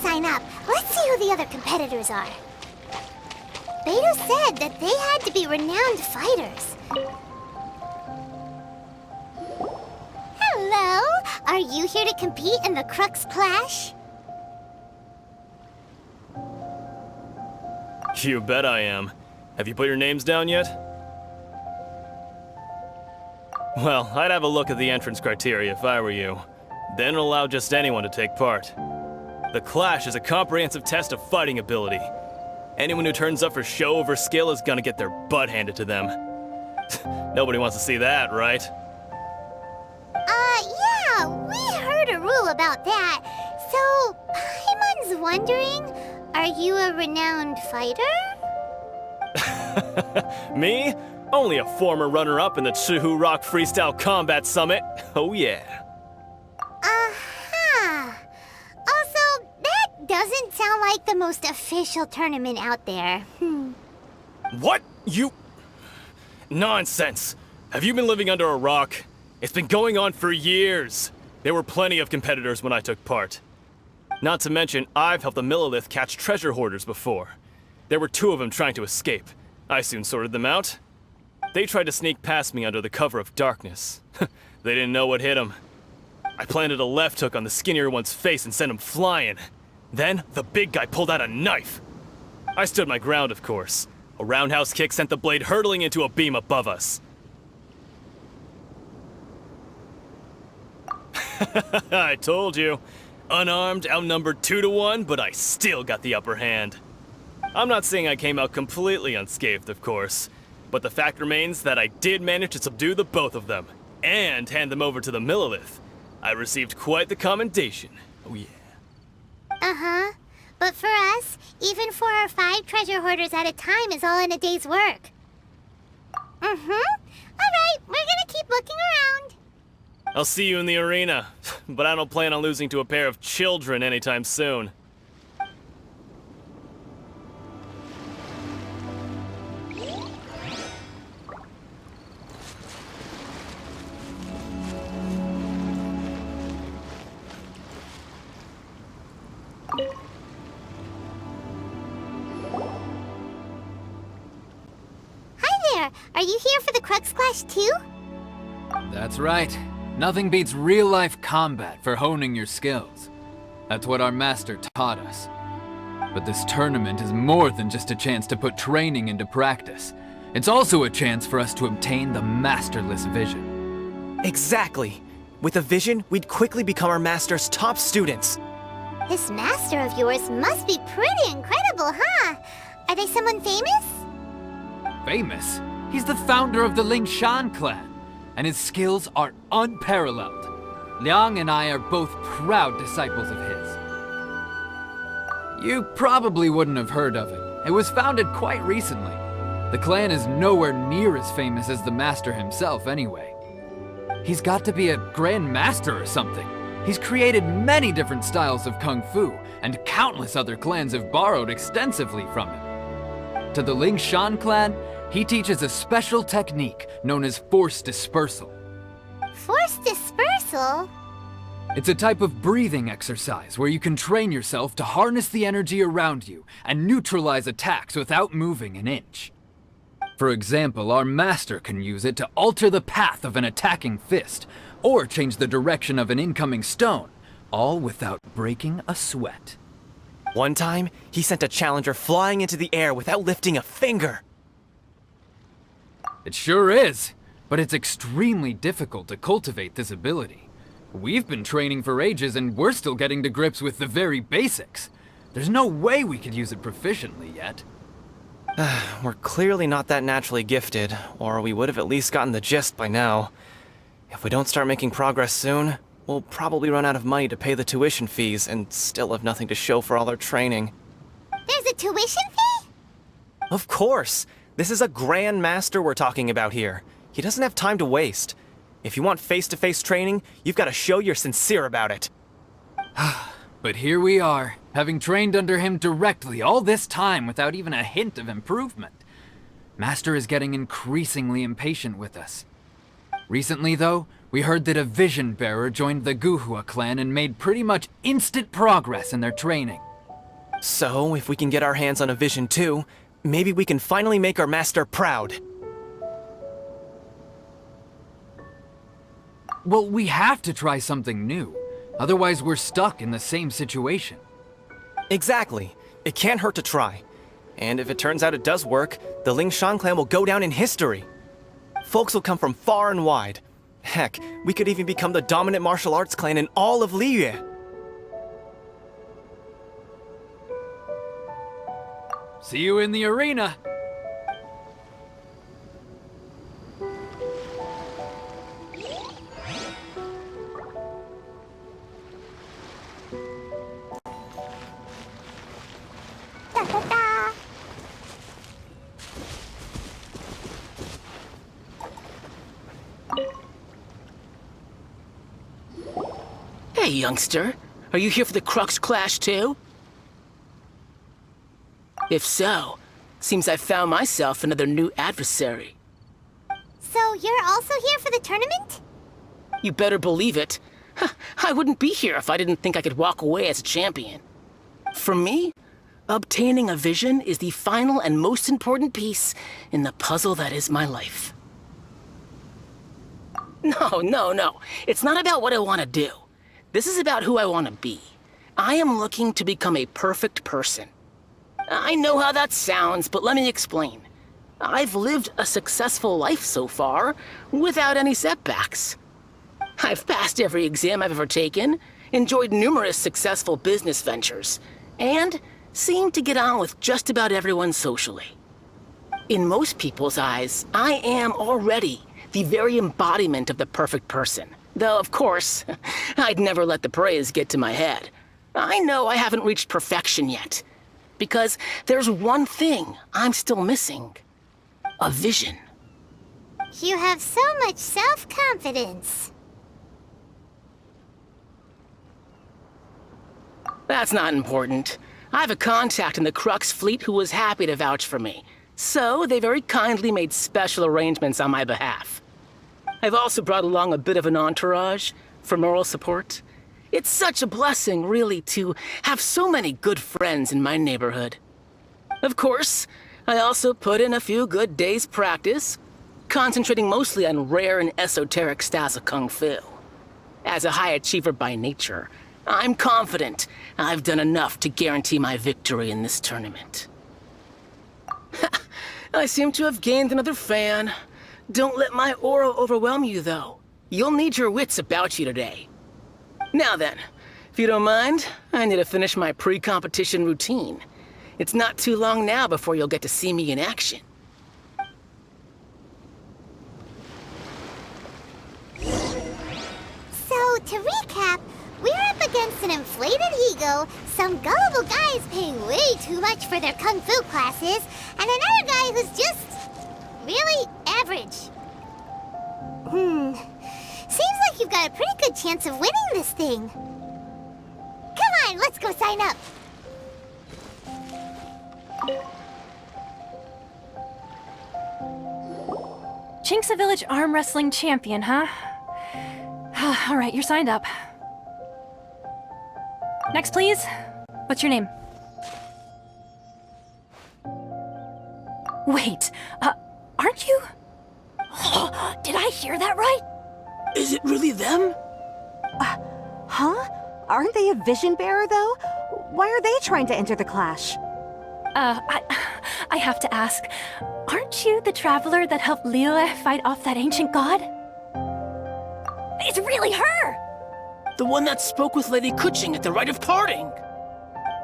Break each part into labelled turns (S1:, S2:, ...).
S1: sign up. Let's see who the other competitors are. Beto said that they had to be renowned fighters. Hello? Are you here to compete in the Crux Clash?
S2: You bet I am. Have you put your names down yet? Well, I'd have a look at the entrance criteria if I were you. Then allow just anyone to take part. The Clash is a comprehensive test of fighting ability. Anyone who turns up for show over skill is gonna get their butt handed to them. Nobody wants to see that, right?
S1: Yeah, we heard a rule about that. So, Paimon's wondering, are you a renowned fighter?
S2: Me? Only a former runner-up in the Chihu Rock Freestyle Combat Summit. Oh yeah.
S1: Also, that doesn't sound like the most official tournament out there.
S2: What? You... Nonsense. Have you been living under a rock? It's been going on for years. There were plenty of competitors when I took part. Not to mention, I've helped the Millilith catch treasure hoarders before. There were 2 of them trying to escape. I soon sorted them out. They tried to sneak past me under the cover of darkness. They didn't know what hit them. I planted a left hook on the skinnier one's face and sent him flying. Then, the big guy pulled out a knife. I stood my ground, of course. A roundhouse kick sent the blade hurtling into a beam above us. I told you. Unarmed, outnumbered 2 to 1, but I still got the upper hand. I'm not saying I came out completely unscathed, of course, but the fact remains that I did manage to subdue the both of them, and hand them over to the Millilith. I received quite the commendation. Oh yeah.
S1: Uh-huh. But for us, even 4 or 5 treasure hoarders at a time is all in a day's work. Alright, we're gonna keep looking around.
S2: I'll see you in the arena, but I don't plan on losing to a pair of children anytime soon.
S1: Hi there! Are you here for the Crux Clash too?
S3: That's right. Nothing beats real-life combat for honing your skills. That's what our master taught us. But this tournament is more than just a chance to put training into practice. It's also a chance for us to obtain the masterless vision.
S4: Exactly. With a vision, we'd quickly become our master's top students.
S1: This master of yours must be pretty incredible, huh? Are they someone famous?
S3: Famous? He's the founder of the Lingshan clan, and his skills are unparalleled. Liang and I are both proud disciples of his. You probably wouldn't have heard of it. It was founded quite recently. The clan is nowhere near as famous as the master himself anyway. He's got to be a grand master or something. He's created many different styles of kung fu, and countless other clans have borrowed extensively from him. To the Lingshan clan, he teaches a special technique known as force dispersal.
S1: Force dispersal?
S3: It's a type of breathing exercise where you can train yourself to harness the energy around you and neutralize attacks without moving an inch. For example, our master can use it to alter the path of an attacking fist, or change the direction of an incoming stone, all without breaking a sweat.
S4: One time, he sent a challenger flying into the air without lifting a finger.
S3: It sure is, but it's extremely difficult to cultivate this ability. We've been training for ages and we're still getting to grips with the very basics. There's no way we could use it proficiently yet.
S4: We're clearly not that naturally gifted, or we would have at least gotten the gist by now. If we don't start making progress soon, we'll probably run out of money to pay the tuition fees and still have nothing to show for all our training.
S1: There's a tuition fee?
S4: Of course! This is a Grand Master we're talking about here. He doesn't have time to waste. If you want face-to-face training, you've got to show you're sincere about it.
S3: But here we are, having trained under him directly all this time without even a hint of improvement. Master is getting increasingly impatient with us. Recently, though, we heard that a vision bearer joined the Guhua clan and made pretty much instant progress in their training.
S4: So, if we can get our hands on a vision too, maybe we can finally make our master proud.
S3: Well, we have to try something new. Otherwise, we're stuck in the same situation.
S4: Exactly. It can't hurt to try. And if it turns out it does work, the Lingshan clan will go down in history. Folks will come from far and wide. Heck, we could even become the dominant martial arts clan in all of Liyue.
S3: See you in the arena.
S1: Da da da.
S5: Hey, youngster. Are you here for the Crux Clash, too? If so, seems I found myself another new adversary.
S1: So you're also here for the tournament?
S5: You better believe it. I wouldn't be here if I didn't think I could walk away as a champion. For me, obtaining a vision is the final and most important piece in the puzzle that is my life. No. It's not about what I want to do. This is about who I want to be. I am looking to become a perfect person. I know how that sounds, but let me explain. I've lived a successful life so far, without any setbacks. I've passed every exam I've ever taken, enjoyed numerous successful business ventures, and seem to get on with just about everyone socially. In most people's eyes, I am already the very embodiment of the perfect person. Though, of course, I'd never let the praise get to my head. I know I haven't reached perfection yet, because there's one thing I'm still missing. A vision.
S1: You have so much self-confidence.
S5: That's not important. I have a contact in the Crux fleet who was happy to vouch for me, so they very kindly made special arrangements on my behalf. I've also brought along a bit of an entourage for moral support. It's such a blessing, really, to have so many good friends in my neighborhood. Of course, I also put in a few good days' practice, concentrating mostly on rare and esoteric styles of Kung Fu. As a high achiever by nature, I'm confident I've done enough to guarantee my victory in this tournament. I seem to have gained another fan. Don't let my aura overwhelm you, though. You'll need your wits about you today. Now then, if you don't mind, I need to finish my pre-competition routine. It's not too long now before you'll get to see me in action.
S1: So, to recap, we're up against an inflated ego, some gullible guys paying way too much for their kung fu classes, and another guy who's just really average. Seems like you've got a pretty good chance of winning this thing. Come on, let's go sign up.
S6: Chinksa Village Arm Wrestling Champion, huh? Alright, you're signed up. Next, please. What's your name? Wait, aren't you? Did I hear that right?
S5: Is it really them?
S7: Huh? Aren't they a vision bearer, though? Why are they trying to enter the clash?
S6: I have to ask, aren't you the traveler that helped Liyue fight off that ancient god? It's really her!
S5: The one that spoke with Lady Kuching at the rite of parting.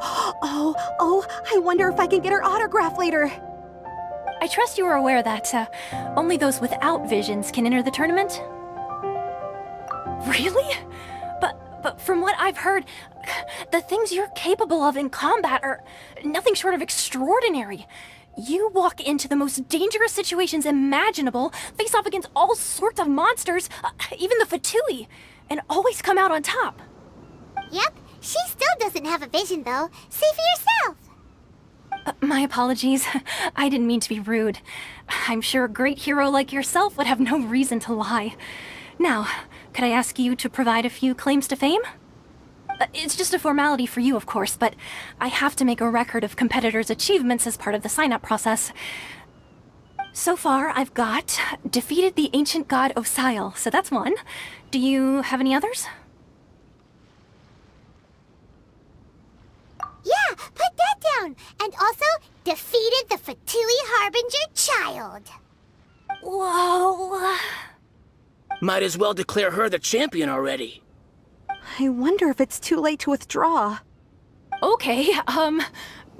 S7: Oh, I wonder if I can get her autograph later.
S6: I trust you are aware that only those without visions can enter the tournament? Really? But from what I've heard, the things you're capable of in combat are nothing short of extraordinary. You walk into the most dangerous situations imaginable, face off against all sorts of monsters, even the Fatui, and always come out on top.
S1: Yep, she still doesn't have a vision, though. See for yourself.
S6: My apologies. I didn't mean to be rude. I'm sure a great hero like yourself would have no reason to lie. Now, could I ask you to provide a few claims to fame? It's just a formality for you, of course, but I have to make a record of competitors' achievements as part of the sign-up process. So far, I've got defeated the ancient god Osile, so that's one. Do you have any others?
S1: Yeah, put that down. And also, defeated the Fatui Harbinger child.
S6: Whoa.
S5: Might as well declare her the champion already.
S7: I wonder if it's too late to withdraw.
S6: Okay,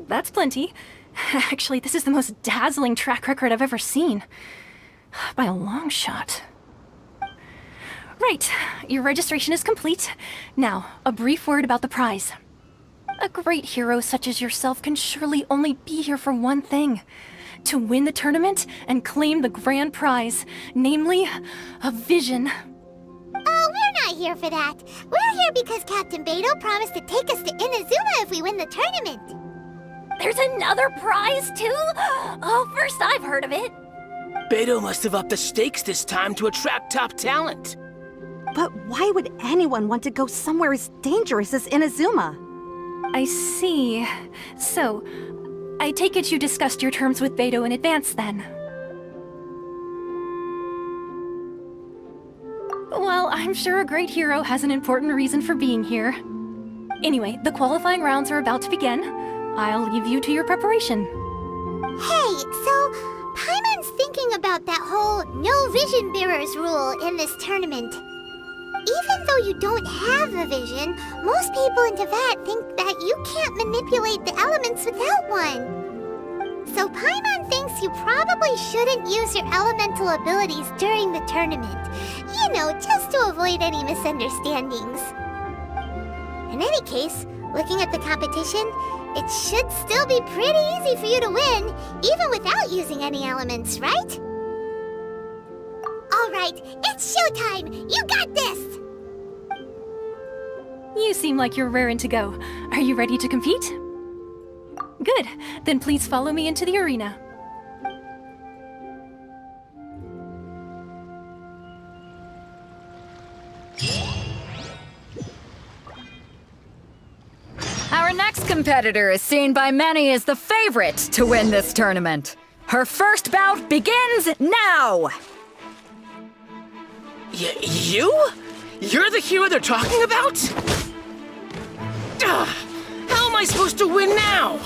S6: that's plenty. Actually, this is the most dazzling track record I've ever seen. By a long shot. Right, your registration is complete. Now, a brief word about the prize. A great hero such as yourself can surely only be here for one thing. To win the tournament and claim the grand prize, namely, a vision.
S1: Oh, we're not here for that. We're here because Captain Beto promised to take us to Inazuma if we win the tournament.
S6: There's another prize, too? Oh, first I've heard of it.
S5: Beto must have upped the stakes this time to attract top talent.
S7: But why would anyone want to go somewhere as dangerous as Inazuma?
S6: I see. So, I take it you discussed your terms with Beto in advance, then? Well, I'm sure a great hero has an important reason for being here. Anyway, the qualifying rounds are about to begin. I'll leave you to your preparation.
S1: Hey, so Paimon's thinking about that whole no vision bearers rule in this tournament. Even though you don't have a vision, most people in Teyvat think that you can't manipulate the elements without one. So Paimon thinks you probably shouldn't use your elemental abilities during the tournament. You know, just to avoid any misunderstandings. In any case, looking at the competition, it should still be pretty easy for you to win, even without using any elements, right? Alright, it's showtime! You got this!
S6: You seem like you're raring to go. Are you ready to compete? Good. Then please follow me into the arena.
S8: Our next competitor is seen by many as the favorite to win this tournament. Her first bout begins now!
S5: You? You're the hero they're talking about? Ugh, how am I supposed to win now?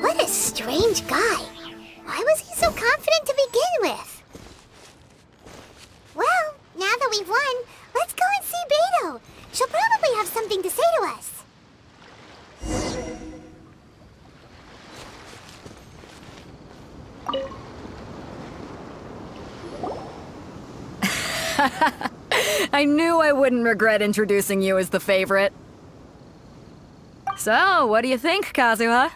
S1: What a strange guy. Why was he so confident to begin with? Well, now that we've won, let's go and see Beto. She'll probably have something to say to us.
S8: I knew I wouldn't regret introducing you as the favorite. So, what do you think, Kazuha?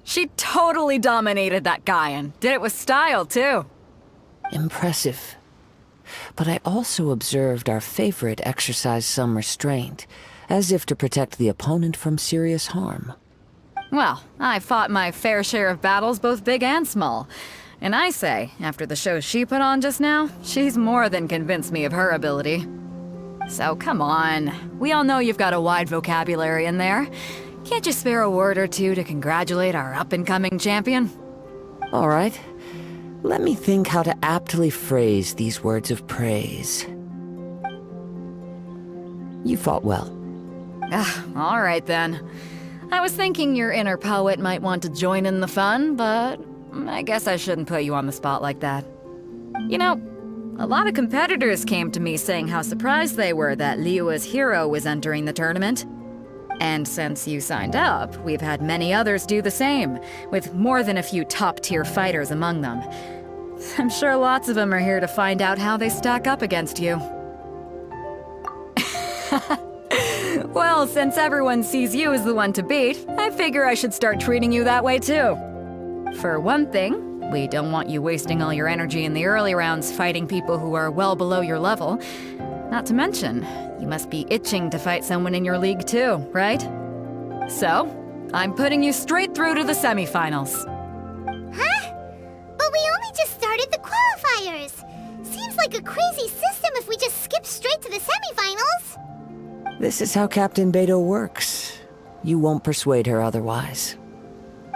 S8: She totally dominated that guy and did it with style, too.
S9: Impressive. But I also observed our favorite exercise some restraint, as if to protect the opponent from serious harm.
S8: Well, I fought my fair share of battles, both big and small. And I say, after the show she put on just now, she's more than convinced me of her ability. So come on, we all know you've got a wide vocabulary in there. Can't you spare a word or two to congratulate our up-and-coming champion?
S9: All right. Let me think how to aptly phrase these words of praise. You fought well.
S8: All right then. I was thinking your inner poet might want to join in the fun, but I guess I shouldn't put you on the spot like that. You know, a lot of competitors came to me saying how surprised they were that Liyue's hero was entering the tournament. And since you signed up, we've had many others do the same, with more than a few top-tier fighters among them. I'm sure lots of them are here to find out how they stack up against you. Well, since everyone sees you as the one to beat, I figure I should start treating you that way too. For one thing, we don't want you wasting all your energy in the early rounds fighting people who are well below your level. Not to mention, you must be itching to fight someone in your league too, right? So, I'm putting you straight through to the semifinals.
S1: qualifiers. Seems like a crazy system if we just skip straight to the semifinals.
S9: This is how Captain Beto works. You won't persuade her otherwise.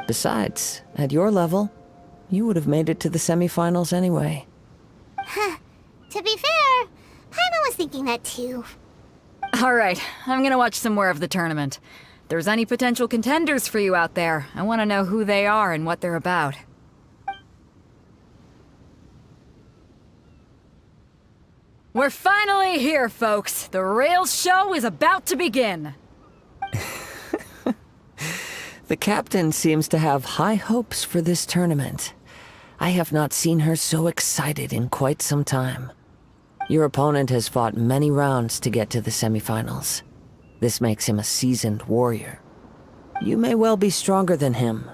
S9: Besides, at your level, you would have made it to the semifinals anyway.
S1: To be fair, Paimon was thinking that too.
S8: Alright, I'm gonna watch some more of the tournament. If there's any potential contenders for you out there, I want to know who they are and what they're about. We're finally here, folks! The Rails show is about to begin!
S9: The captain seems to have high hopes for this tournament. I have not seen her so excited in quite some time. Your opponent has fought many rounds to get to the semifinals. This makes him a seasoned warrior. You may well be stronger than him,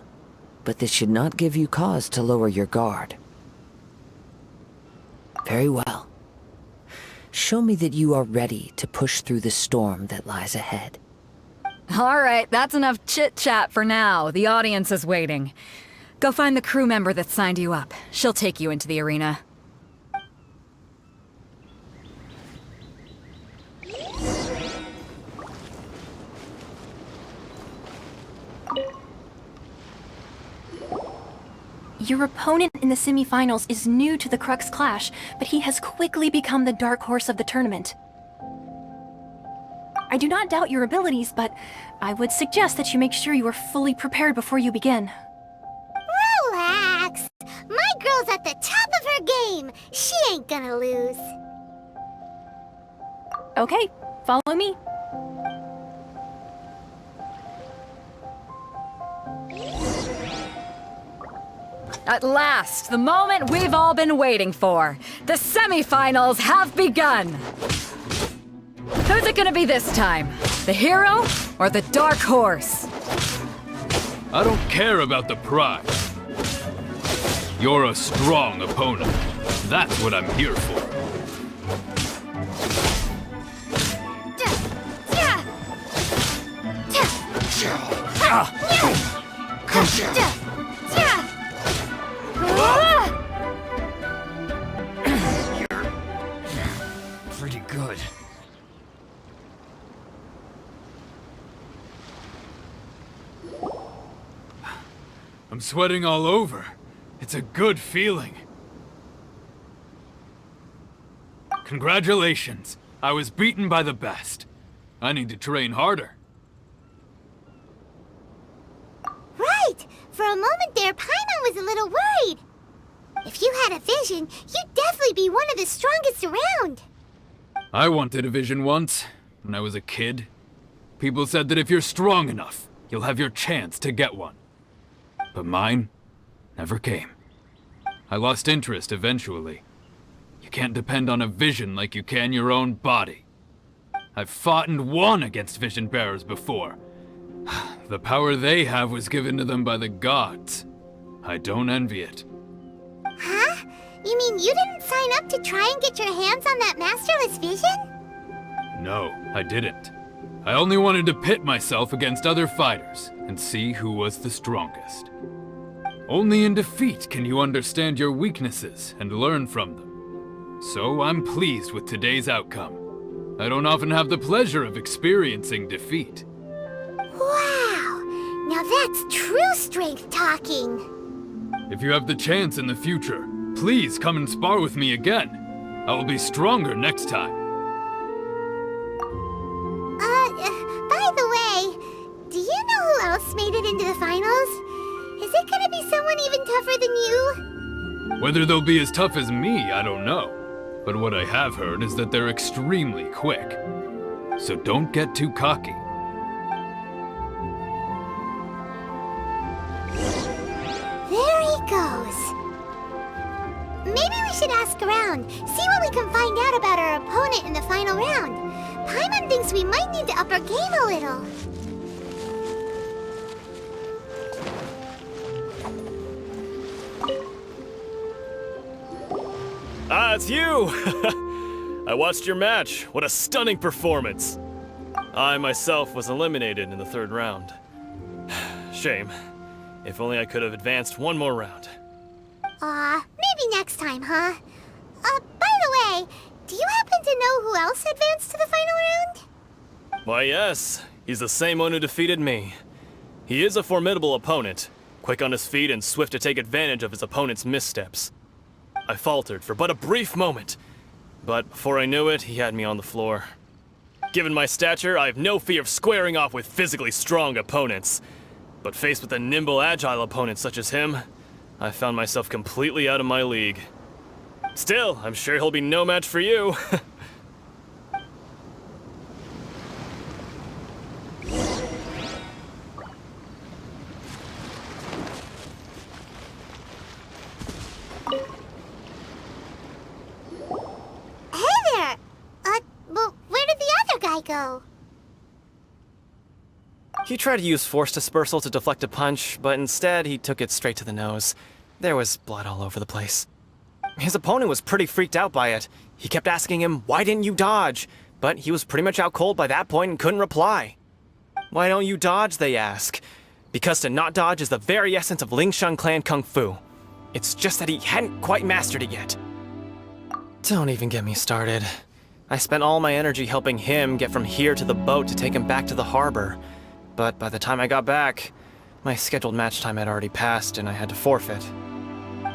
S9: but this should not give you cause to lower your guard. Very well. Show me that you are ready to push through the storm that lies ahead.
S8: Alright, that's enough chit-chat for now. The audience is waiting. Go find the crew member that signed you up. She'll take you into the arena.
S6: Your opponent in the semifinals is new to the Crux Clash, but he has quickly become the dark horse of the tournament. I do not doubt your abilities, but I would suggest that you make sure you are fully prepared before you begin.
S1: Relax. My girl's at the top of her game. She ain't gonna lose.
S6: Okay, follow me.
S8: At last, the moment we've all been waiting for. The semifinals have begun! Who's it gonna be this time? The hero or the dark horse?
S10: I don't care about the prize. You're a strong opponent. That's what I'm here for.
S3: Pretty good.
S10: I'm sweating all over. It's a good feeling. Congratulations. I was beaten by the best. I need to train harder.
S1: Right. For a moment there, Paimon was a little worried. If you had a vision, you'd definitely be one of the strongest around.
S10: I wanted a vision once, when I was a kid. People said that if you're strong enough, you'll have your chance to get one. But mine never came. I lost interest eventually. You can't depend on a vision like you can your own body. I've fought and won against vision bearers before. The power they have was given to them by the gods. I don't envy it.
S1: Huh? You mean you didn't sign up to try and get your hands on that masterless vision?
S10: No, I didn't. I only wanted to pit myself against other fighters and see who was the strongest. Only in defeat can you understand your weaknesses and learn from them. So I'm pleased with today's outcome. I don't often have the pleasure of experiencing defeat.
S1: Wow! Now that's true strength talking.
S10: If you have the chance in the future, please come and spar with me again. I will be stronger next time.
S1: By the way, do you know who else made it into the finals? Is it gonna be someone even tougher than you?
S10: Whether they'll be as tough as me, I don't know. But what I have heard is that they're extremely quick. So don't get too cocky.
S1: There he goes. Maybe we should ask around, see what we can find out about our opponent in the final round. Paimon thinks we might need to up our game a little.
S2: Ah, it's you! I watched your match. What a stunning performance. I myself was eliminated in the third round. Shame. If only I could have advanced one more round.
S1: Maybe next time, huh? By the way, do you happen to know who else advanced to the final round?
S2: Why, yes. He's the same one who defeated me. He is a formidable opponent, quick on his feet and swift to take advantage of his opponent's missteps. I faltered for but a brief moment, but before I knew it, he had me on the floor. Given my stature, I have no fear of squaring off with physically strong opponents. But faced with a nimble, agile opponent such as him, I found myself completely out of my league. Still, I'm sure he'll be no match for you.
S1: Go.
S4: He tried to use force dispersal to deflect a punch, but instead he took it straight to the nose. There was blood all over the place. His opponent was pretty freaked out by it. He kept asking him, "Why didn't you dodge?" But he was pretty much out cold by that point and couldn't reply. "Why don't you dodge?" they ask. Because to not dodge is the very essence of Lingshan clan kung fu. It's just that he hadn't quite mastered it yet. Don't even get me started. I spent all my energy helping him get from here to the boat to take him back to the harbor. But by the time I got back, my scheduled match time had already passed and I had to forfeit.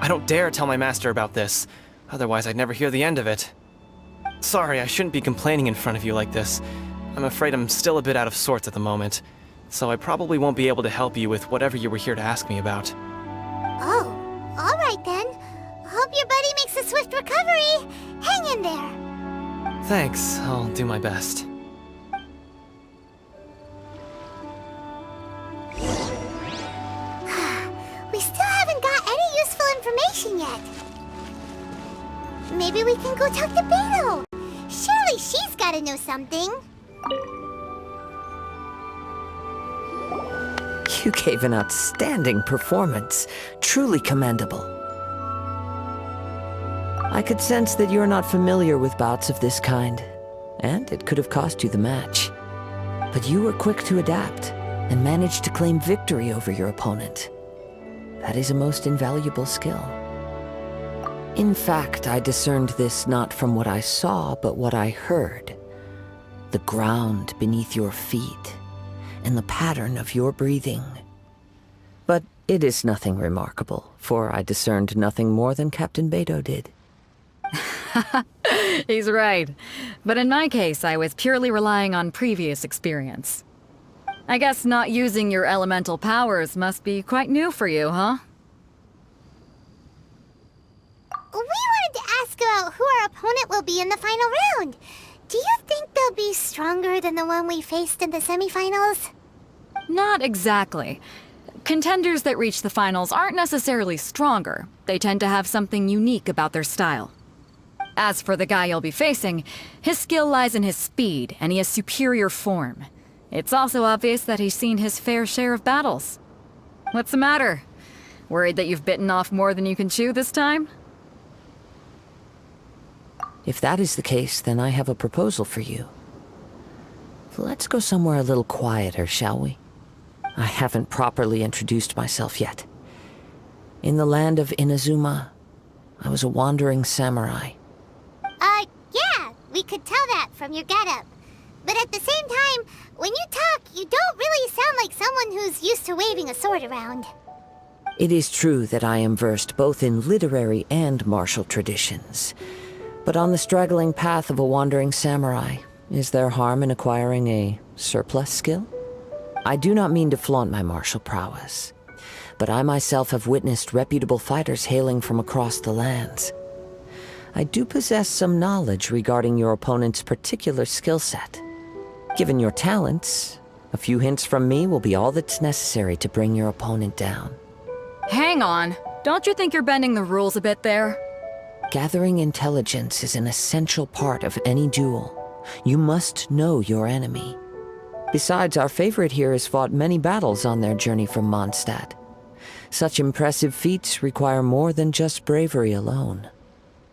S4: I don't dare tell my master about this, otherwise I'd never hear the end of it. Sorry, I shouldn't be complaining in front of you like this. I'm afraid I'm still a bit out of sorts at the moment, so I probably won't be able to help you with whatever you were here to ask me about.
S1: Oh, alright then. Hope your buddy makes a swift recovery. Hang in there.
S4: Thanks, I'll do my best.
S1: We still haven't got any useful information yet. Maybe we can go talk to Beto. Surely she's gotta know something.
S9: You gave an outstanding performance. Truly commendable. I could sense that you're not familiar with bouts of this kind, and it could have cost you the match. But you were quick to adapt, and managed to claim victory over your opponent. That is a most invaluable skill. In fact, I discerned this not from what I saw, but what I heard. The ground beneath your feet, and the pattern of your breathing. But it is nothing remarkable, for I discerned nothing more than Captain Beto did.
S8: He's right. But in my case, I was purely relying on previous experience. I guess not using your elemental powers must be quite new for you, huh?
S1: We wanted to ask about who our opponent will be in the final round. Do you think they'll be stronger than the one we faced in the semifinals?
S8: Not exactly. Contenders that reach the finals aren't necessarily stronger. They tend to have something unique about their style. As for the guy you'll be facing, his skill lies in his speed, and he has superior form. It's also obvious that he's seen his fair share of battles. What's the matter? Worried that you've bitten off more than you can chew this time?
S9: If that is the case, then I have a proposal for you. Let's go somewhere a little quieter, shall we? I haven't properly introduced myself yet. In the land of Inazuma, I was a wandering samurai.
S1: Yeah, we could tell that from your getup. But at the same time, when you talk, you don't really sound like someone who's used to waving a sword around.
S9: It is true that I am versed both in literary and martial traditions. But on the straggling path of a wandering samurai, is there harm in acquiring a surplus skill? I do not mean to flaunt my martial prowess, but I myself have witnessed reputable fighters hailing from across the lands. I do possess some knowledge regarding your opponent's particular skill set. Given your talents, a few hints from me will be all that's necessary to bring your opponent down.
S8: Hang on. Don't you think you're bending the rules a bit there?
S9: Gathering intelligence is an essential part of any duel. You must know your enemy. Besides, our favorite here has fought many battles on their journey from Mondstadt. Such impressive feats require more than just bravery alone.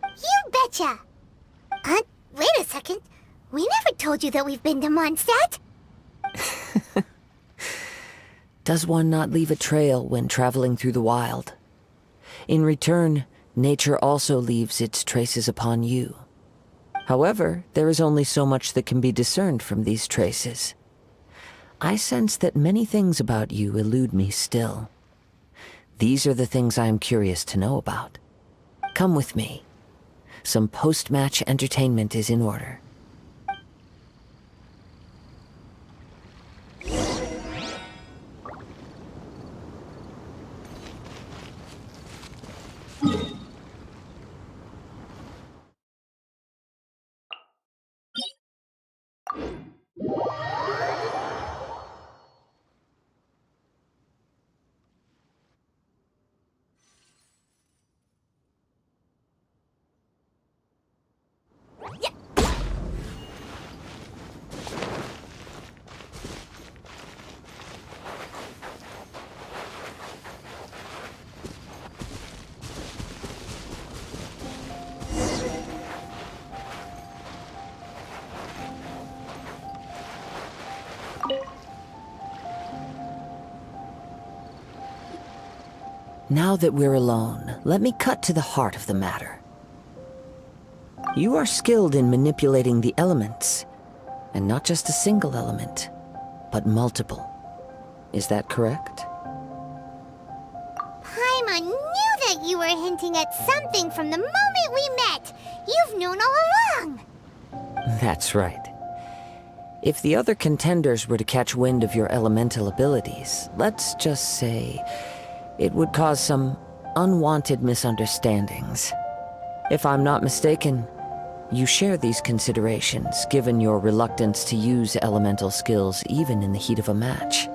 S1: You betcha! Wait a second. We never told you that we've been to Mondstadt.
S9: Does one not leave a trail when traveling through the wild? In return, nature also leaves its traces upon you. However, there is only so much that can be discerned from these traces. I sense that many things about you elude me still. These are the things I am curious to know about. Come with me. Some post-match entertainment is in order. Now that we're alone, let me cut to the heart of the matter. You are skilled in manipulating the elements, and not just a single element, but multiple. Is that correct?
S1: Paimon knew that you were hinting at something from the moment we met. You've known all along.
S9: That's right. If the other contenders were to catch wind of your elemental abilities, let's just say it would cause some unwanted misunderstandings. If I'm not mistaken, you share these considerations, given your reluctance to use elemental skills even in the heat of a match.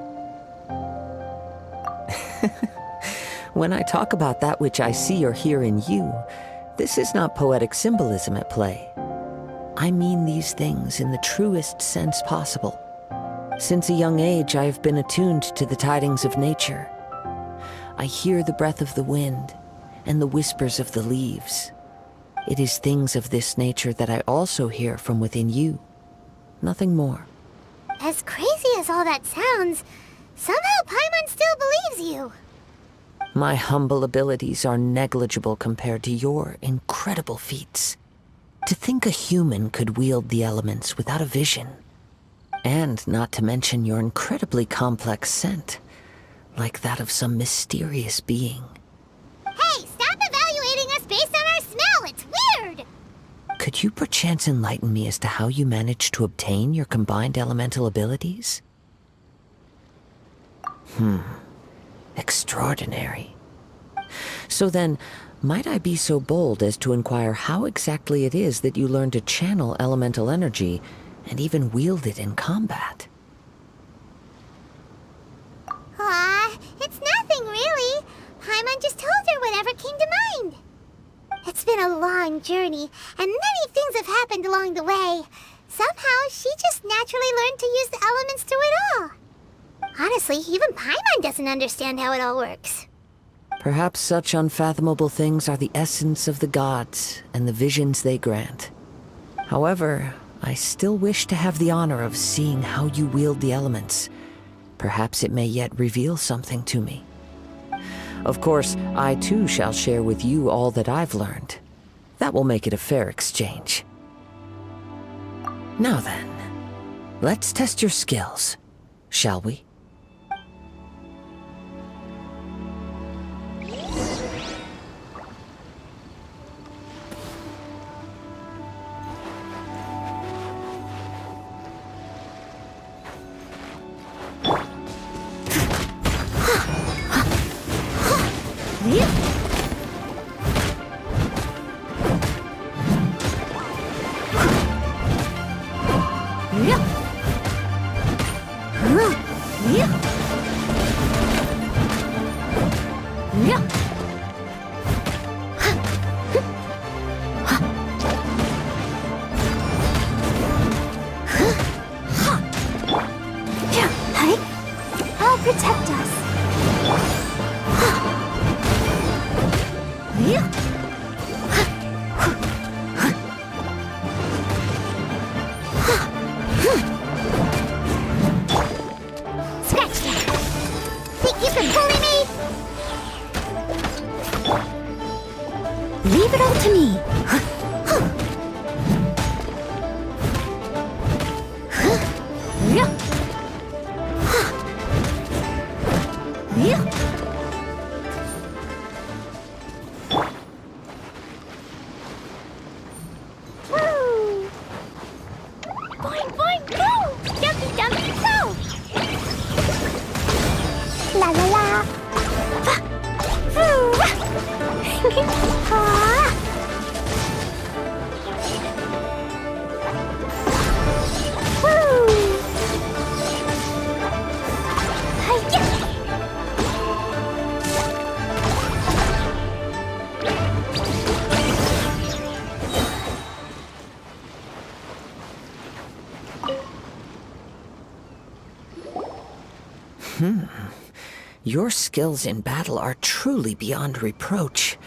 S9: When I talk about that which I see or hear in you, this is not poetic symbolism at play. I mean these things in the truest sense possible. Since a young age, I have been attuned to the tidings of nature. I hear the breath of the wind and the whispers of the leaves. It is things of this nature that I also hear from within you. Nothing more.
S1: As crazy as all that sounds, somehow Paimon still believes you.
S9: My humble abilities are negligible compared to your incredible feats. To think a human could wield the elements without a vision. And not to mention your incredibly complex scent, like that of some mysterious being.
S1: Hey, stop evaluating us based on our smell! It's weird!
S9: Could you perchance enlighten me as to how you managed to obtain your combined elemental abilities? Extraordinary. So then, might I be so bold as to inquire how exactly it is that you learned to channel elemental energy and even wield it in combat?
S1: It's nothing really. Paimon just told her whatever came to mind. It's been a long journey, and many things have happened along the way. Somehow, she just naturally learned to use the elements through it all. Honestly, even Paimon doesn't understand how it all works.
S9: Perhaps such unfathomable things are the essence of the gods and the visions they grant. However, I still wish to have the honor of seeing how you wield the elements. Perhaps it may yet reveal something to me. Of course, I too shall share with you all that I've learned. That will make it a fair exchange. Now then, let's test your skills, shall we?
S6: Nani?
S1: Boing, boing, go! Jumpy, jumpy, go! La la la!
S9: Your skills in battle are truly beyond reproach.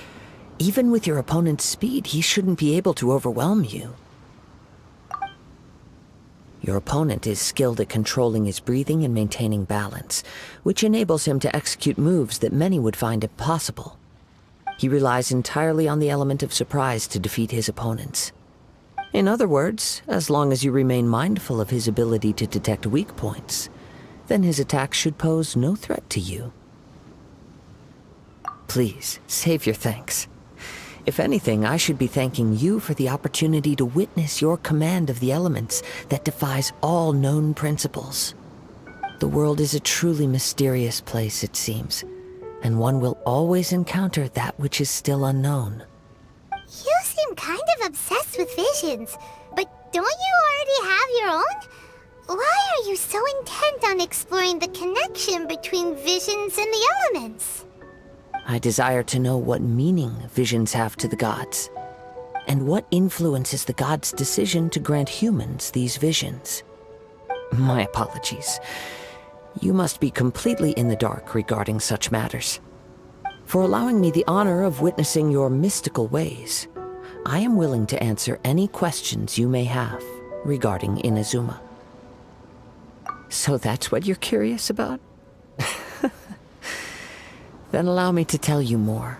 S9: Even with your opponent's speed, he shouldn't be able to overwhelm you. Your opponent is skilled at controlling his breathing and maintaining balance, which enables him to execute moves that many would find impossible. He relies entirely on the element of surprise to defeat his opponents. In other words, as long as you remain mindful of his ability to detect weak points, then his attacks should pose no threat to you. Please, save your thanks. If anything, I should be thanking you for the opportunity to witness your command of the elements that defies all known principles. The world is a truly mysterious place, it seems, and one will always encounter that which is still unknown.
S1: You seem kind of obsessed with visions, but don't you already have your own? Why are you so intent on exploring the connection between visions and the elements?
S9: I desire to know what meaning visions have to the gods, and what influences the gods' decision to grant humans these visions. My apologies. You must be completely in the dark regarding such matters. For allowing me the honor of witnessing your mystical ways, I am willing to answer any questions you may have regarding Inazuma. So that's what you're curious about? Then allow me to tell you more.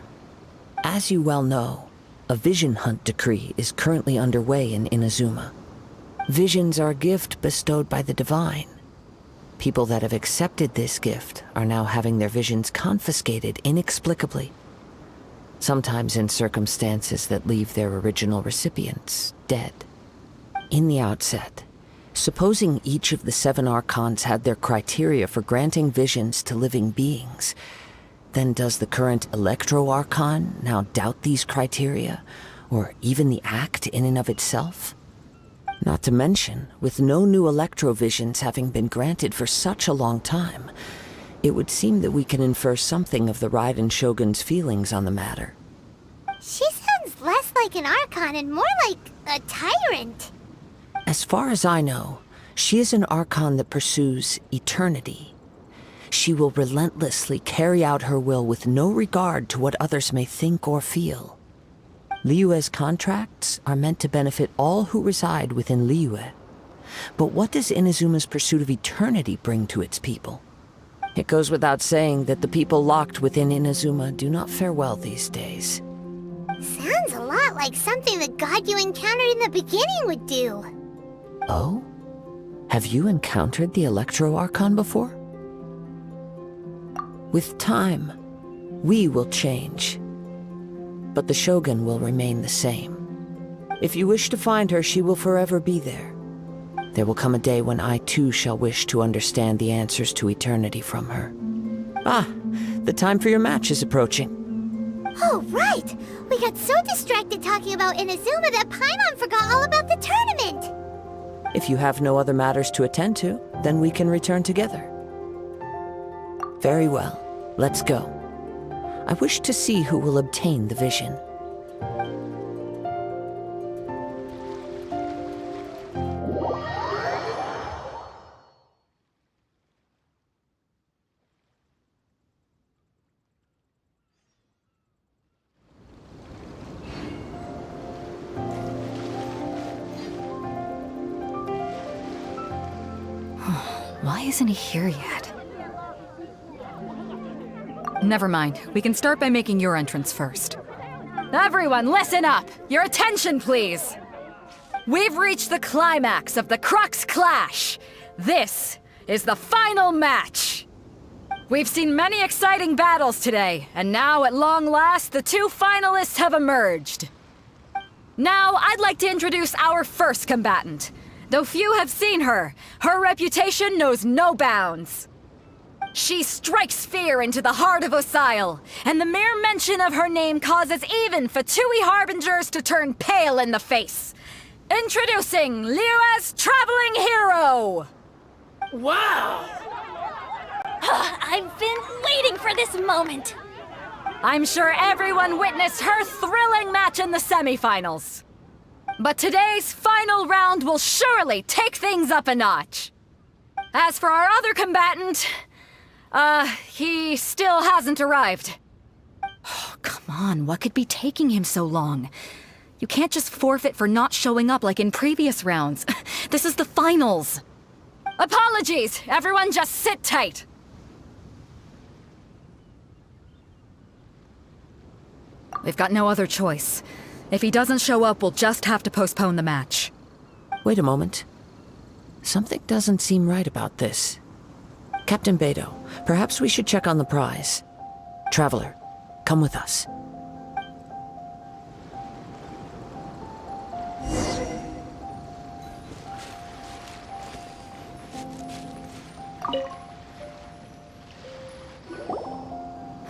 S9: As you well know, a vision hunt decree is currently underway in Inazuma. Visions are a gift bestowed by the divine. People that have accepted this gift are now having their visions confiscated inexplicably, sometimes in circumstances that leave their original recipients dead. In the outset, supposing each of the 7 Archons had their criteria for granting visions to living beings, then does the current Electro-Archon now doubt these criteria, or even the act in and of itself? Not to mention, with no new Electro-Visions having been granted for such a long time, it would seem that we can infer something of the Raiden Shogun's feelings on the matter.
S1: She sounds less like an Archon and more like a tyrant.
S9: As far as I know, she is an Archon that pursues eternity. She will relentlessly carry out her will with no regard to what others may think or feel. Liyue's contracts are meant to benefit all who reside within Liyue. But what does Inazuma's pursuit of eternity bring to its people? It goes without saying that the people locked within Inazuma do not fare well these days.
S1: Sounds a lot like something the god you encountered in the beginning would do.
S9: Oh? Have you encountered the Electro-Archon before? With time, we will change. But the Shogun will remain the same. If you wish to find her, she will forever be there. There will come a day when I too shall wish to understand the answers to eternity from her. Ah, the time for your match is approaching.
S1: Oh, right! We got so distracted talking about Inazuma that Paimon forgot all about the tournament!
S9: If you have no other matters to attend to, then we can return together. Very well, let's go. I wish to see who will obtain the vision.
S8: Why isn't he here yet? Never mind. We can start by making your entrance first. Everyone, listen up! Your attention, please! We've reached the climax of the Crux Clash! This is the final match! We've seen many exciting battles today, and now, at long last, the two finalists have emerged. Now, I'd like to introduce our first combatant. Though few have seen her, her reputation knows no bounds. She strikes fear into the heart of Osile, and the mere mention of her name causes even Fatui Harbingers to turn pale in the face. Introducing Liyue's traveling hero!
S5: Wow!
S6: I've been waiting for this moment.
S8: I'm sure everyone witnessed her thrilling match in the semifinals. But today's final round will surely take things up a notch. As for our other combatant, he still hasn't arrived. Oh, come on, what could be taking him so long? You can't just forfeit for not showing up like in previous rounds. This is the finals. Apologies, everyone just sit tight. We've got no other choice. If he doesn't show up, we'll just have to postpone the match.
S9: Wait a moment. Something doesn't seem right about this. Captain Beidou, perhaps we should check on the prize. Traveler, come with us.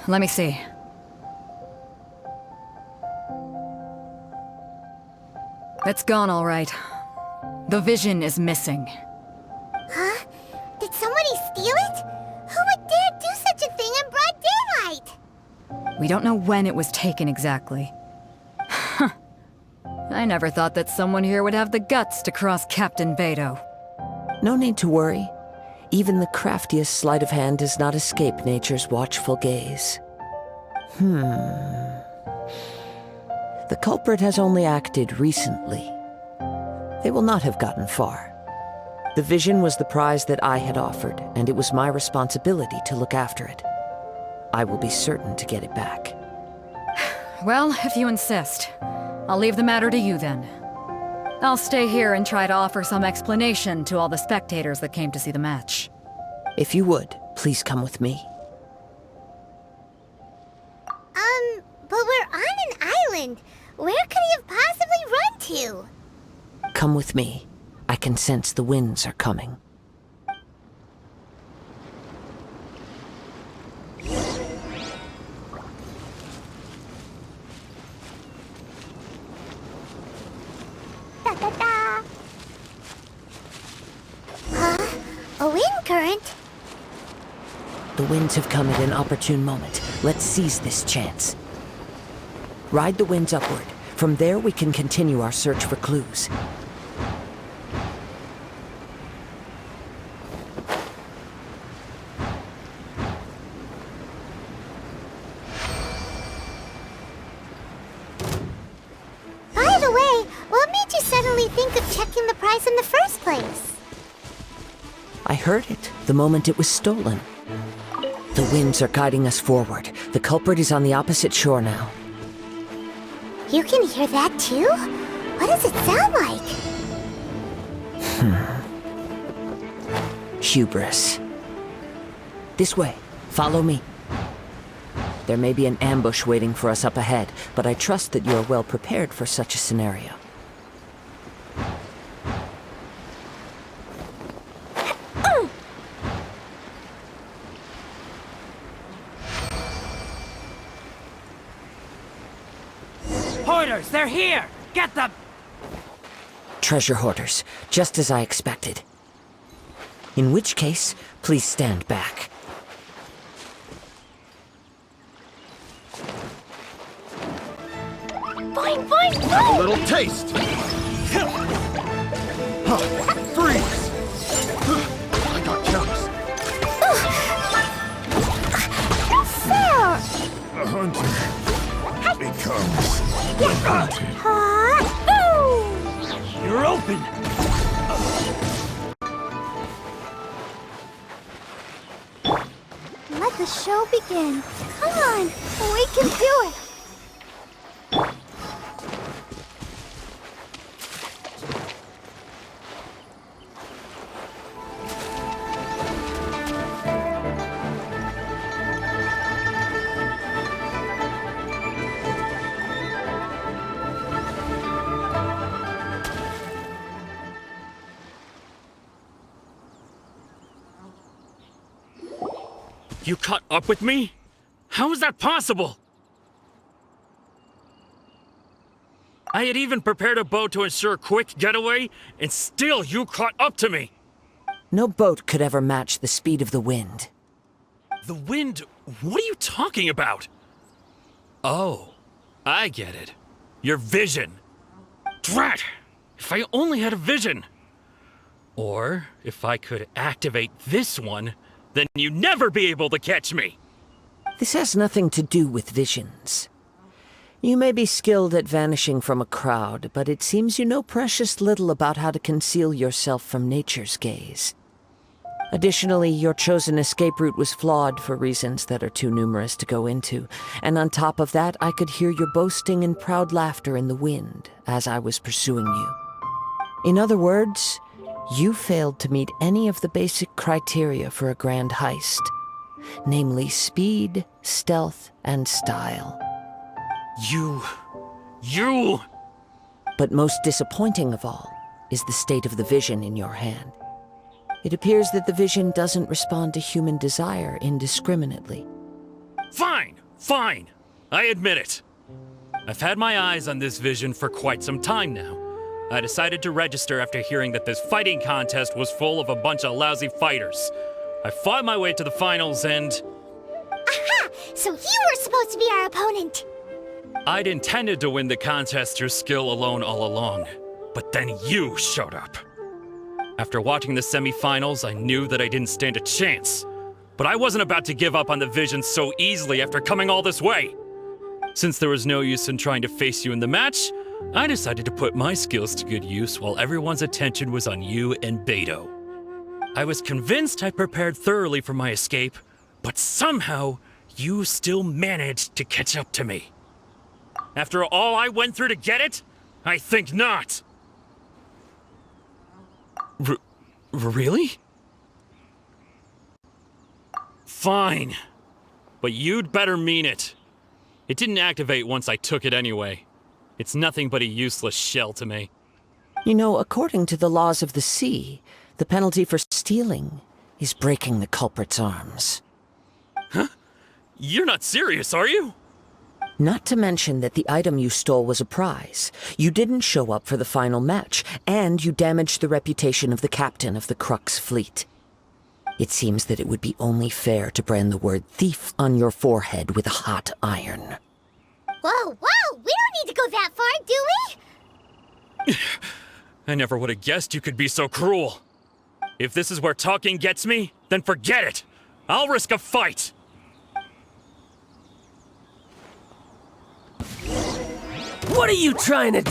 S8: Let me see. It's gone, all right. The vision is missing.
S1: Huh? Did somebody steal it? Who would dare do such a thing in broad daylight?
S8: We don't know when it was taken exactly. I never thought that someone here would have the guts to cross Captain Beidou.
S9: No need to worry. Even the craftiest sleight of hand does not escape nature's watchful gaze. The culprit has only acted recently. They will not have gotten far. The vision was the prize that I had offered, and it was my responsibility to look after it. I will be certain to get it back.
S8: Well, if you insist, I'll leave the matter to you then. I'll stay here and try to offer some explanation to all the spectators that came to see the match.
S9: If you would, please come with me.
S1: But we're on an island. Where could he have possibly run to?
S9: Come with me. I can sense the winds are coming.
S1: Da-da-da. Huh? A wind current?
S9: The winds have come at an opportune moment. Let's seize this chance. Ride the winds upward. From there, we can continue our search for clues.
S1: By the way, what made you suddenly think of checking the prize in the first place?
S9: I heard it the moment it was stolen. The winds are guiding us forward. The culprit is on the opposite shore now.
S1: You can hear that too? What does it sound like?
S9: Hubris. This way. Follow me. There may be an ambush waiting for us up ahead, but I trust that you are well prepared for such a scenario.
S5: Hoarders, they're here! Get them!
S9: Treasure hoarders, just as I expected. In which case, please stand back.
S1: Boing, boing,
S11: A
S1: boing!
S11: little taste! Freeze! I got jumps.
S1: Fair!
S11: The hunter becomes hunted.
S5: You're open!
S1: Let the show begin. Come on, we can do it.
S12: You caught up with me? How is that possible? I had even prepared a boat to ensure a quick getaway, and still you caught up to me!
S9: No boat could ever match the speed of the wind.
S12: The wind? What are you talking about? Oh, I get it. Your vision. Drat! If I only had a vision! Or, if I could activate this one, then you'd never be able to catch me!
S9: This has nothing to do with visions. You may be skilled at vanishing from a crowd, but it seems you know precious little about how to conceal yourself from nature's gaze. Additionally, your chosen escape route was flawed for reasons that are too numerous to go into, and on top of that, I could hear your boasting and proud laughter in the wind as I was pursuing you. In other words, you failed to meet any of the basic criteria for a grand heist, namely speed, stealth, and style.
S12: You...
S9: But most disappointing of all is the state of the vision in your hand. It appears that the vision doesn't respond to human desire indiscriminately.
S12: Fine! I admit it. I've had my eyes on this vision for quite some time now. I decided to register after hearing that this fighting contest was full of a bunch of lousy fighters. I fought my way to the finals and...
S1: Aha! So you were supposed to be our opponent!
S12: I'd intended to win the contest through skill alone all along, but then you showed up. After watching the semi-finals, I knew that I didn't stand a chance. But I wasn't about to give up on the vision so easily after coming all this way. Since there was no use in trying to face you in the match, I decided to put my skills to good use while everyone's attention was on you and Beto. I was convinced I prepared thoroughly for my escape, but somehow, you still managed to catch up to me. After all I went through to get it? I think not. Really? Fine. But you'd better mean it. It didn't activate once I took it anyway. It's nothing but a useless shell to me.
S9: You know, according to the laws of the sea, the penalty for stealing is breaking the culprit's arms.
S12: Huh? You're not serious, are you?
S9: Not to mention that the item you stole was a prize. You didn't show up for the final match, and you damaged the reputation of the captain of the Crux fleet. It seems that it would be only fair to brand the word thief on your forehead with a hot iron.
S1: Whoa! We don't need to go that far, do we?
S12: I never would have guessed you could be so cruel. If this is where talking gets me, then forget it. I'll risk a fight.
S13: What are you trying to do?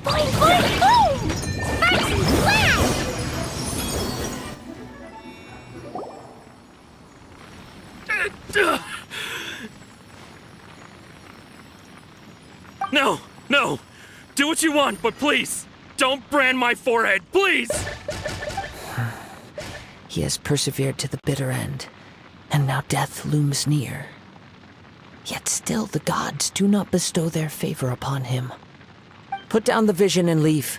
S1: Boing, boing, boom! First class!
S12: No! Do what you want, but please, don't brand my forehead, please!
S9: He has persevered to the bitter end, and now death looms near. Yet still the gods do not bestow their favor upon him. Put down the vision and leave.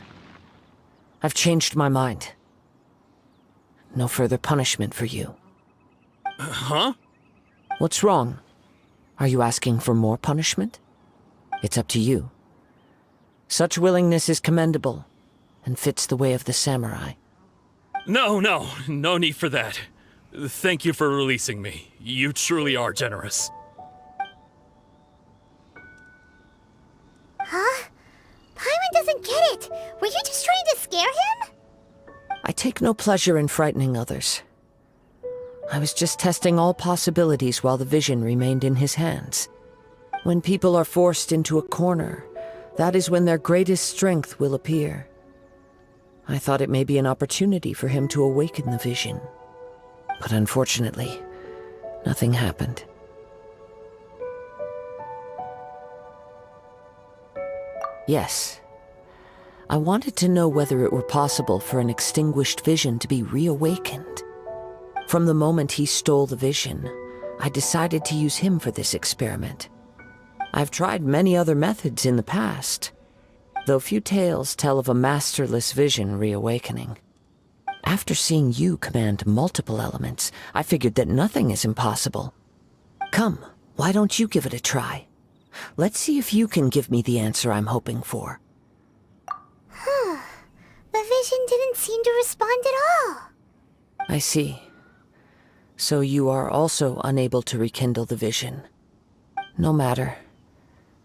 S9: I've changed my mind. No further punishment for you.
S12: Huh?
S9: What's wrong? Are you asking for more punishment? It's up to you. Such willingness is commendable, and fits the way of the samurai.
S12: No need for that. Thank you for releasing me. You truly are generous.
S1: Huh? Paimon doesn't get it. Were you just trying to scare him?
S9: I take no pleasure in frightening others. I was just testing all possibilities while the vision remained in his hands. When people are forced into a corner, that is when their greatest strength will appear. I thought it may be an opportunity for him to awaken the vision. But unfortunately, nothing happened. Yes. I wanted to know whether it were possible for an extinguished vision to be reawakened. From the moment he stole the vision, I decided to use him for this experiment. I've tried many other methods in the past, though few tales tell of a masterless vision reawakening. After seeing you command multiple elements, I figured that nothing is impossible. Come, why don't you give it a try? Let's see if you can give me the answer I'm hoping for.
S1: The vision didn't seem to respond at all.
S9: I see. So you are also unable to rekindle the vision. No matter.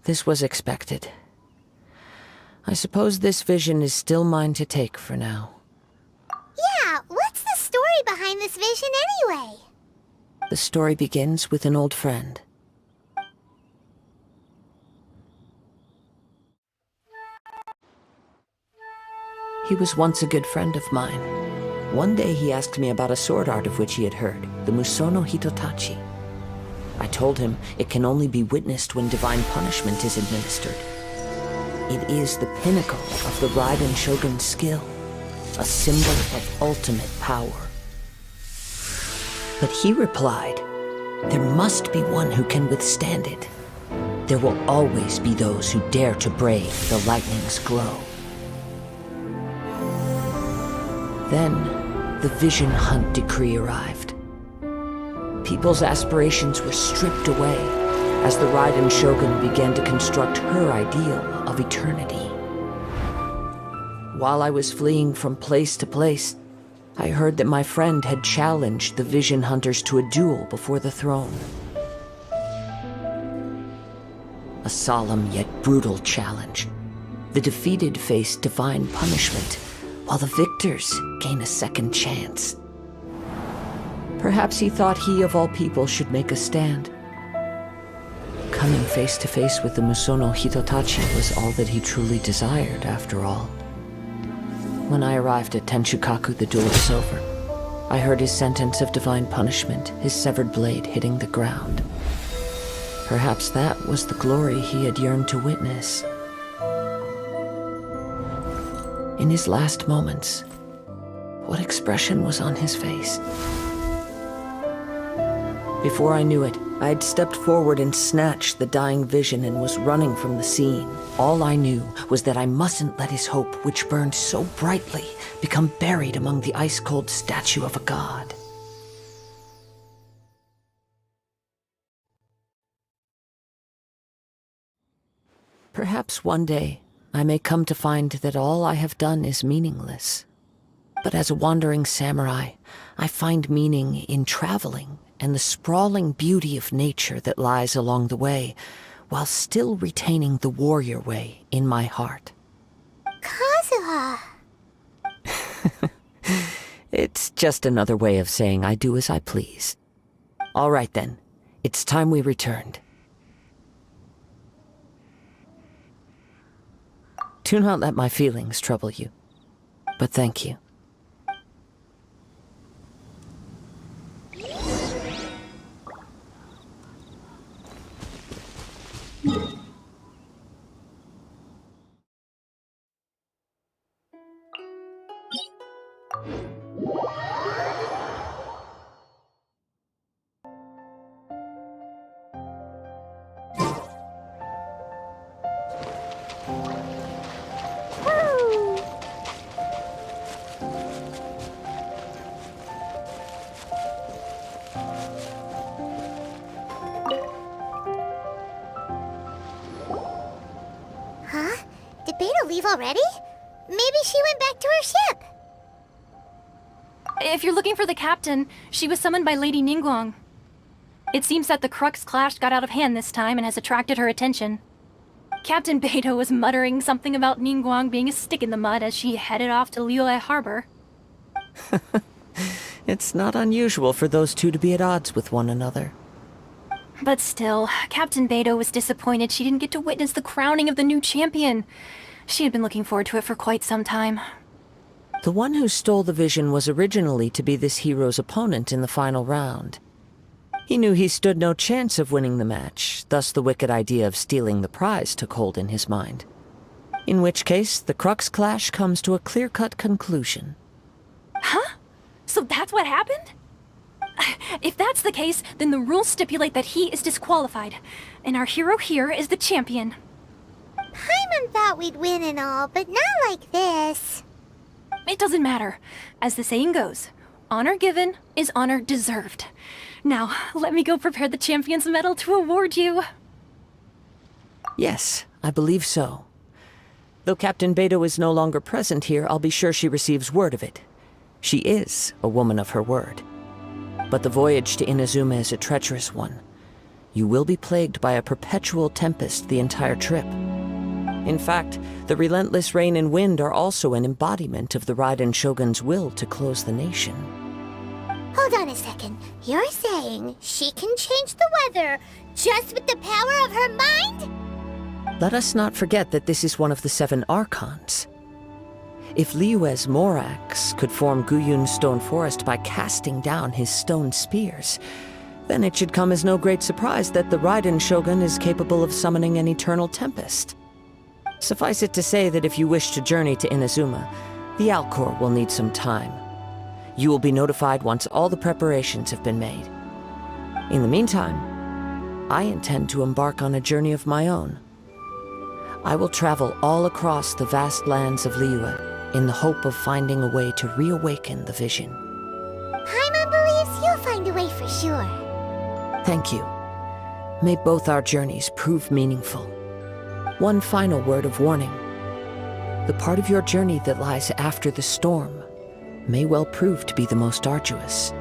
S9: This was expected. I suppose this vision is still mine to take for now.
S1: Yeah, what's the story behind this vision anyway?
S9: The story begins with an old friend. He was once a good friend of mine. One day he asked me about a sword art of which he had heard, the Musono Hitotachi. I told him it can only be witnessed when divine punishment is administered. It is the pinnacle of the Raiden Shogun's skill, a symbol of ultimate power. But he replied, there must be one who can withstand it. There will always be those who dare to brave the lightning's glow. Then, the Vision Hunt decree arrived. People's aspirations were stripped away as the Raiden Shogun began to construct her ideal of eternity. While I was fleeing from place to place, I heard that my friend had challenged the Vision Hunters to a duel before the throne. A solemn yet brutal challenge. The defeated face divine punishment, while the victors gain a second chance. Perhaps he thought he of all people should make a stand. Coming face to face with the Musono Hitotachi was all that he truly desired, after all. When I arrived at Tenshukaku, the duel was over. I heard his sentence of divine punishment, his severed blade hitting the ground. Perhaps that was the glory he had yearned to witness. In his last moments, what expression was on his face? Before I knew it, I had stepped forward and snatched the dying vision and was running from the scene. All I knew was that I mustn't let his hope, which burned so brightly, become buried among the ice-cold statue of a god. Perhaps one day, I may come to find that all I have done is meaningless. But as a wandering samurai, I find meaning in traveling and the sprawling beauty of nature that lies along the way, while still retaining the warrior way in my heart.
S1: Kazuha!
S9: It's just another way of saying I do as I please. All right then, it's time we returned. Do not let my feelings trouble you, but thank you.
S1: Huh? Did Beta leave already? Maybe she went back to her ship.
S6: If you're looking for the captain, she was summoned by Lady Ningguang. It seems that the Crux Clash got out of hand this time and has attracted her attention. Captain Beta was muttering something about Ningguang being a stick in the mud as she headed off to Liyue Harbor.
S9: It's not unusual for those two to be at odds with one another.
S6: But still, Captain Beta was disappointed she didn't get to witness the crowning of the new champion. She had been looking forward to it for quite some time.
S9: The one who stole the vision was originally to be this hero's opponent in the final round. He knew he stood no chance of winning the match, thus the wicked idea of stealing the prize took hold in his mind. In which case, the Crux Clash comes to a clear-cut conclusion.
S6: Huh? So that's what happened? If that's the case, then the rules stipulate that he is disqualified, and our hero here is the champion.
S1: Paimon thought we'd win and all, but not like this.
S6: it doesn't matter. As the saying goes, honor given is honor deserved. Now, let me go prepare the Champion's Medal to award you.
S9: Yes, I believe so. Though Captain Beidou is no longer present here, I'll be sure she receives word of it. She is a woman of her word. But the voyage to Inazuma is a treacherous one. You will be plagued by a perpetual tempest the entire trip. In fact, the relentless rain and wind are also an embodiment of the Raiden Shogun's will to close the nation.
S1: Hold on a second. You're saying she can change the weather just with the power of her mind?
S9: Let us not forget that this is one of the 7 Archons. If Liyue's Morax could form Guyun's stone forest by casting down his stone spears, then it should come as no great surprise that the Raiden Shogun is capable of summoning an eternal tempest. Suffice it to say that if you wish to journey to Inazuma, the Alcor will need some time. You will be notified once all the preparations have been made. In the meantime, I intend to embark on a journey of my own. I will travel all across the vast lands of Liyue in the hope of finding a way to reawaken the vision.
S1: Paimon believes you'll find a way for sure.
S9: Thank you. May both our journeys prove meaningful. One final word of warning. The part of your journey that lies after the storm may well prove to be the most arduous.